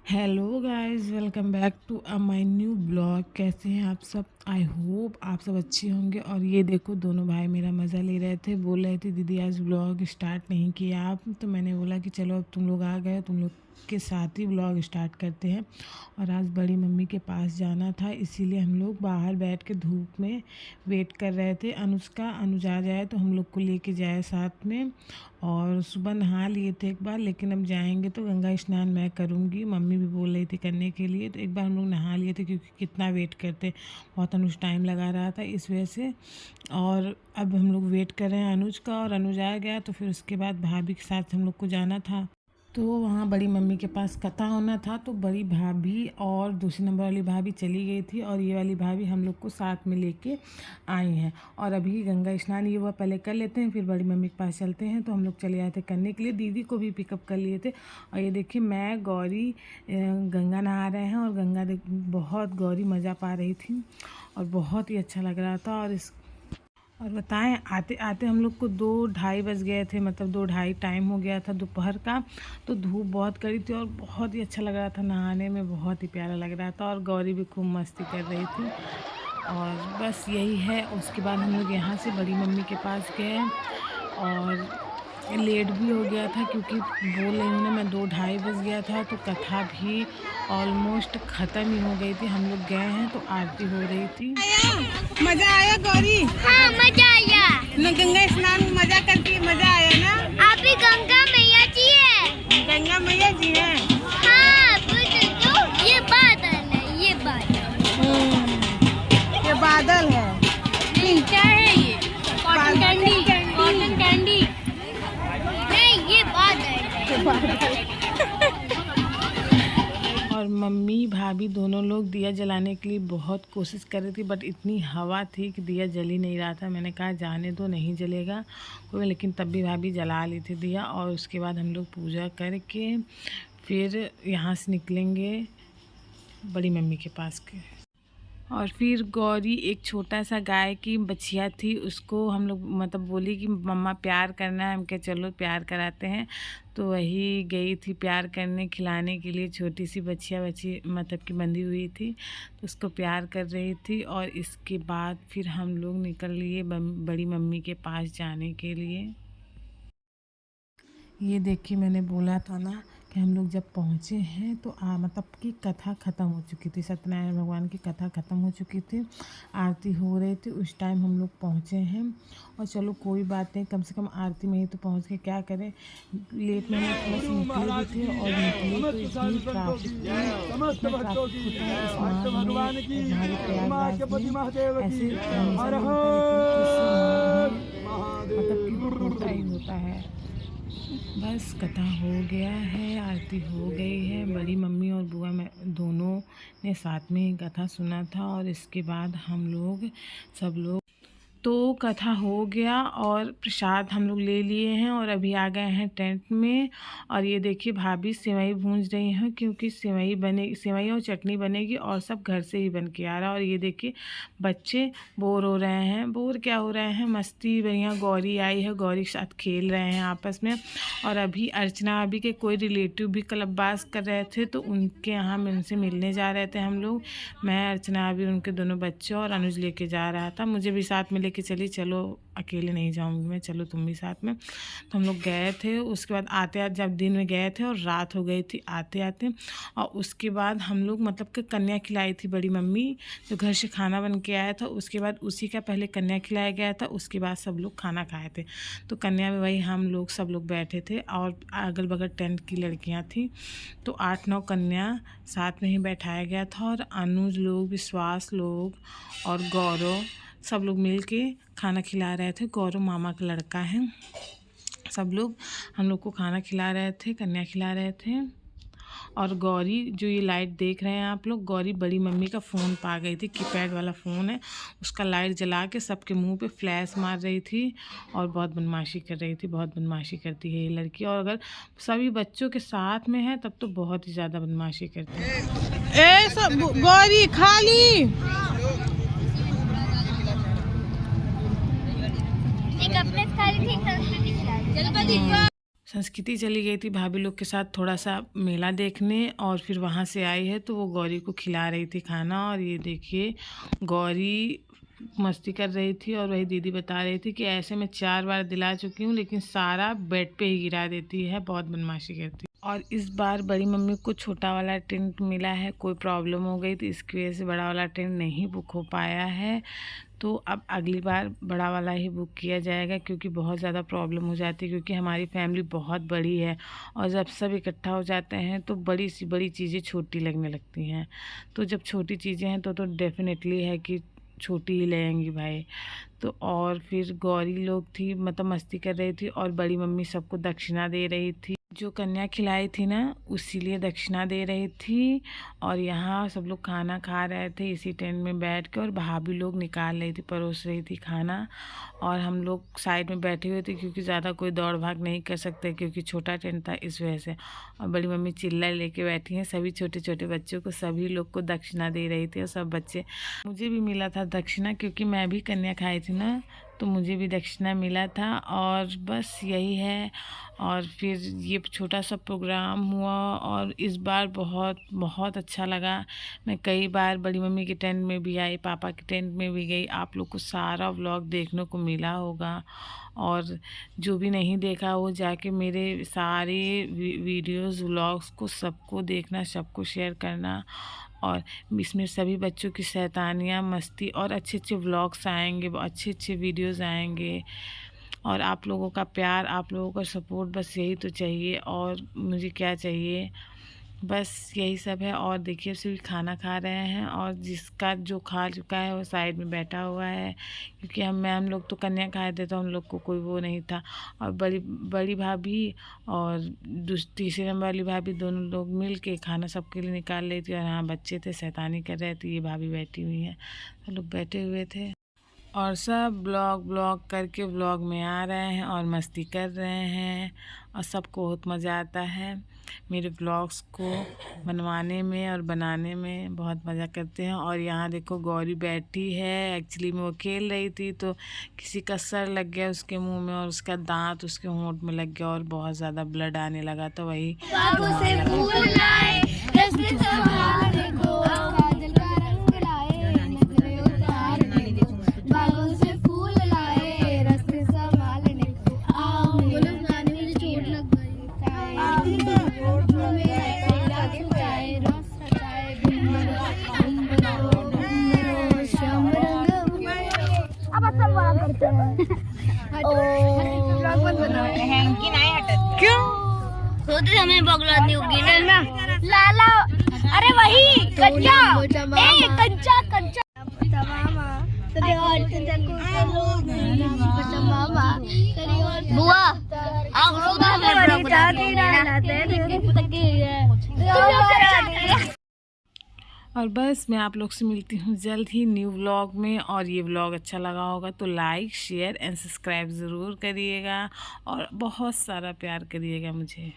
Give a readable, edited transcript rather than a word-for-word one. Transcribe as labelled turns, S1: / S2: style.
S1: Hello guys, welcome back to my new blog. कैसे हैं आप सब? आई होप आप सब अच्छे होंगे। और ये देखो, दोनों भाई मेरा मज़ा ले रहे थे। बोल रहे थे दीदी आज ब्लॉग स्टार्ट नहीं किया आप, तो मैंने बोला कि चलो अब तुम लोग आ गए, तुम लोग के साथ ही ब्लॉग स्टार्ट करते हैं। और आज बड़ी मम्मी के पास जाना था, इसीलिए हम लोग बाहर बैठ के धूप में वेट कर रहे थे। अनुज आ जाए तो हम लोग को लेके जाए साथ में। और सुबह नहा लिए थे एक बार, लेकिन अब जाएंगे तो गंगा स्नान मैं करूँगी। मम्मी भी बोल रही थी करने के लिए, तो एक बार हम लोग नहा लिए थे क्योंकि कितना वेट करते, बहुत अनुज टाइम लगा रहा था इस वजह से। और अब हम लोग वेट कर रहे हैं अनुज का, और अनुज आ गया तो फिर उसके बाद भाभी के साथ हम लोग को जाना था। तो वहाँ बड़ी मम्मी के पास कथा होना था, तो बड़ी भाभी और दूसरी नंबर वाली भाभी चली गई थी, और ये वाली भाभी हम लोग को साथ में लेके आई हैं। और अभी गंगा स्नान ये हुआ, पहले कर लेते हैं फिर बड़ी मम्मी के पास चलते हैं। तो हम लोग चले आए थे करने के लिए, दीदी को भी पिकअप कर लिए थे। और ये देखिए, मैं गौरी गंगा नहा रहे हैं, और गंगा बहुत गौरी मज़ा पा रही थी और बहुत ही अच्छा लग रहा था। और बताएं, आते आते हम लोग को 2-2:30 बज गए थे, मतलब 2-2:30 टाइम हो गया था दोपहर का। तो धूप बहुत कड़ी थी और बहुत ही अच्छा लग रहा था, नहाने में बहुत ही प्यारा लग रहा था। और गौरी भी खूब मस्ती कर रही थी। और बस यही है। उसके बाद हम लोग यहाँ से बड़ी मम्मी के पास गए, और लेट भी हो गया था क्योंकि बोल रही हूँ ना मैं, 2-2:30 बज गया था। तो कथा भी ऑलमोस्ट ख़त्म ही हो गई थी। हम लोग गए हैं तो आरती हो रही थी।
S2: मजा आया गौरी?
S3: हाँ मजा आया।
S2: न गंगा स्नान मजा करके मजा आया ना?
S3: आप ही गंगा मैया जी है।
S2: गंगा मैया जी हैं।
S3: हाँ तो ये बादल है, ये
S2: बादल है।
S3: क्या है ये? कॉटन कैंडी, कॉटन कैंडी नहीं, ये बादल है।
S1: और मम्मी भाभी दोनों लोग दिया जलाने के लिए बहुत कोशिश कर रही थी, बट इतनी हवा थी कि दिया जल ही नहीं रहा था। मैंने कहा जाने दो, नहीं जलेगा कोई, लेकिन तब भी भाभी जला ली थी दिया। और उसके बाद हम लोग पूजा करके फिर यहाँ से निकलेंगे बड़ी मम्मी के पास के। और फिर गौरी एक छोटा सा गाय की बछिया थी, उसको हम लोग मतलब बोली कि मम्मा प्यार करना है। हम कहे चलो प्यार कराते हैं। तो वही गई थी प्यार करने, खिलाने के लिए। छोटी सी बछिया मतलब कि बंधी हुई थी, तो उसको प्यार कर रही थी। और इसके बाद फिर हम लोग निकल लिए बड़ी मम्मी के पास जाने के लिए। ये देखिए, मैंने बोला था ना कि हम लोग जब पहुँचे हैं तो मतलब कि कथा ख़त्म हो चुकी थी, सत्यनारायण भगवान की कथा ख़त्म हो चुकी थी, आरती हो रही थी। उस टाइम हम लोग पहुँचे हैं। और चलो कोई बात नहीं, कम से कम आरती में ही तो पहुँच के क्या करें। लेट में हम थोड़ा सा निकले भी थे, और निकले तो इतनी ट्रैफिक थी, इतना ट्रैफिक होता है इस मार्ग में, हमारे प्रयागराज में ऐसे मतलब कि होता ही होता है। बस कथा हो गया है, आरती हो गई है। बड़ी मम्मी और बुआ में दोनों ने साथ में ही कथा सुना था। और इसके बाद हम लोग सब लोग तो कथा हो गया, और प्रसाद हम लोग ले लिए हैं, और अभी आ गए हैं टेंट में। और ये देखिए, भाभी सेवई भूंज रही हैं, क्योंकि सेवई और चटनी बनेगी, और सब घर से ही बन के आ रहा है। और ये देखिए, बच्चे बोर हो रहे हैं। बोर क्या हो रहे हैं, मस्ती बढ़िया। गौरी आई है, गौरी के साथ खेल रहे हैं आपस में। और अभी अर्चना अभी के कोई रिलेटिव भी क्लबबाज कर रहे थे, तो उनके यहाँ में उनसे मिलने जा रहे थे हम लोग। मैं, अर्चना अभी, उनके दोनों बच्चे, और अनुज लेके जा रहा था। मुझे भी साथ में कि चली, चलो अकेले नहीं जाऊंगी मैं, चलो तुम भी साथ में। तो हम लोग गए थे। उसके बाद आते आते, जब दिन में गए थे और रात हो गई थी आते आते। और उसके बाद हम लोग मतलब कि कन्या खिलाई थी बड़ी मम्मी, जो घर से खाना बन के आया था। उसके बाद उसी का पहले कन्या खिलाया गया था, उसके बाद सब लोग खाना खाए थे। तो कन्या में वही हम लोग सब लोग बैठे थे, और अगल बगल टेंट की लड़कियाँ थी, तो 8-9 कन्या साथ में ही बैठाया गया था। और अनुज लोग, विश्वास लोग और गौरव सब लोग मिल के खाना खिला रहे थे। गौरव मामा का लड़का है। सब लोग हम लोग को खाना खिला रहे थे, कन्या खिला रहे थे। और गौरी, जो ये लाइट देख रहे हैं आप लोग, गौरी बड़ी मम्मी का फ़ोन पा गई थी, कीपैड वाला फ़ोन है, उसका लाइट जला के सबके मुंह पे फ्लैश मार रही थी। और बहुत बदमाशी कर रही थी, बहुत बदमाशी करती है ये लड़की। और अगर सभी बच्चों के साथ में है तब तो बहुत ही ज़्यादा बदमाशी करती है।
S2: गौरी खाली
S3: एक अपने खाली थी,
S1: संस्कृति चली गई थी भाभी लोग के साथ थोड़ा सा मेला देखने, और फिर वहाँ से आई है तो वो गौरी को खिला रही थी खाना। और ये देखिए गौरी मस्ती कर रही थी, और वही दीदी बता रही थी कि ऐसे मैं 4 बार दिला चुकी हूँ लेकिन सारा बेड पे ही गिरा देती है, बहुत बदमाशी करती है। और इस बार बड़ी मम्मी को छोटा वाला टेंट मिला है, कोई प्रॉब्लम हो गई तो इसकी वजह से बड़ा वाला टेंट नहीं बुक हो पाया है। तो अब अगली बार बड़ा वाला ही बुक किया जाएगा, क्योंकि बहुत ज़्यादा प्रॉब्लम हो जाती है, क्योंकि हमारी फैमिली बहुत बड़ी है और जब सब इकट्ठा हो जाते हैं तो बड़ी सी बड़ी चीज़ें छोटी लगने लगती हैं। तो जब छोटी चीज़ें हैं तो डेफिनेटली है कि छोटी ही लेंगी भाई। तो और फिर गौरी लोग थी, मतलब मस्ती कर रही थी, और बड़ी मम्मी सबको दक्षिणा दे रही थी, जो कन्या खिलाई थी ना उसी लिए दक्षिणा दे रही थी। और यहाँ सब लोग खाना खा रहे थे इसी टेंट में बैठ के, और भाभी लोग निकाल रही थी, परोस रही थी खाना, और हम लोग साइड में बैठे हुए थे क्योंकि ज़्यादा कोई दौड़ भाग नहीं कर सकते क्योंकि छोटा टेंट था इस वजह से। और बड़ी मम्मी चिल्ला लेके बैठी हैं, सभी छोटे छोटे बच्चों को, सभी लोग को दक्षिणा दे रही थी। और सब बच्चे, मुझे भी मिला था दक्षिणा क्योंकि मैं भी कन्या खाई थी ना, तो मुझे भी दक्षिणा मिला था। और बस यही है। और फिर ये छोटा सा प्रोग्राम हुआ, और इस बार बहुत बहुत अच्छा लगा। मैं कई बार बड़ी मम्मी के टेंट में भी आई, पापा के टेंट में भी गई। आप लोग को सारा व्लॉग देखने को मिला होगा, और जो भी नहीं देखा वो जाके मेरे सारे वीडियोस व्लॉग्स को सबको देखना, सबको शेयर करना। और इसमें सभी बच्चों की शैतानियाँ, मस्ती और अच्छे अच्छे व्लॉग्स आएंगे, अच्छे अच्छे वीडियोस आएंगे। और आप लोगों का प्यार, आप लोगों का सपोर्ट, बस यही तो चाहिए। और मुझे क्या चाहिए, बस यही सब है। और देखिए सभी खाना खा रहे हैं, और जिसका जो खा चुका है वो साइड में बैठा हुआ है, क्योंकि हम लोग तो कन्या खाए थे तो हम लोग को कोई वो नहीं था। और बड़ी भाभी और तीसरे नंबर वाली भाभी दोनों लोग मिल के खाना सबके लिए निकाल रही थी। और हाँ बच्चे थे, शैतानी कर रहे थे, ये भाभी बैठी हुई हैं, तो लोग बैठे हुए थे। और सब ब्लॉग करके व्लॉग में आ रहे हैं और मस्ती कर रहे हैं, और सबको बहुत मज़ा आता है। मेरे ब्लॉग्स को बनवाने में और बनाने में बहुत मज़ा करते हैं। और यहाँ देखो गौरी बैठी है, एक्चुअली में वो खेल रही थी तो किसी का सर लग गया उसके मुंह में, और उसका दांत उसके होंठ में लग गया और बहुत ज़्यादा ब्लड आने लगा, तो वही
S2: क्यों
S3: सोते समय बगला नहीं होगी ना लाला। अरे वही कंचा, कंचा कंचा बुआ आप
S1: और बस मैं आप लोग से मिलती हूँ जल्द ही न्यू व्लॉग में। और ये व्लॉग अच्छा लगा होगा तो लाइक शेयर एंड सब्सक्राइब ज़रूर करिएगा, और बहुत सारा प्यार करिएगा मुझे।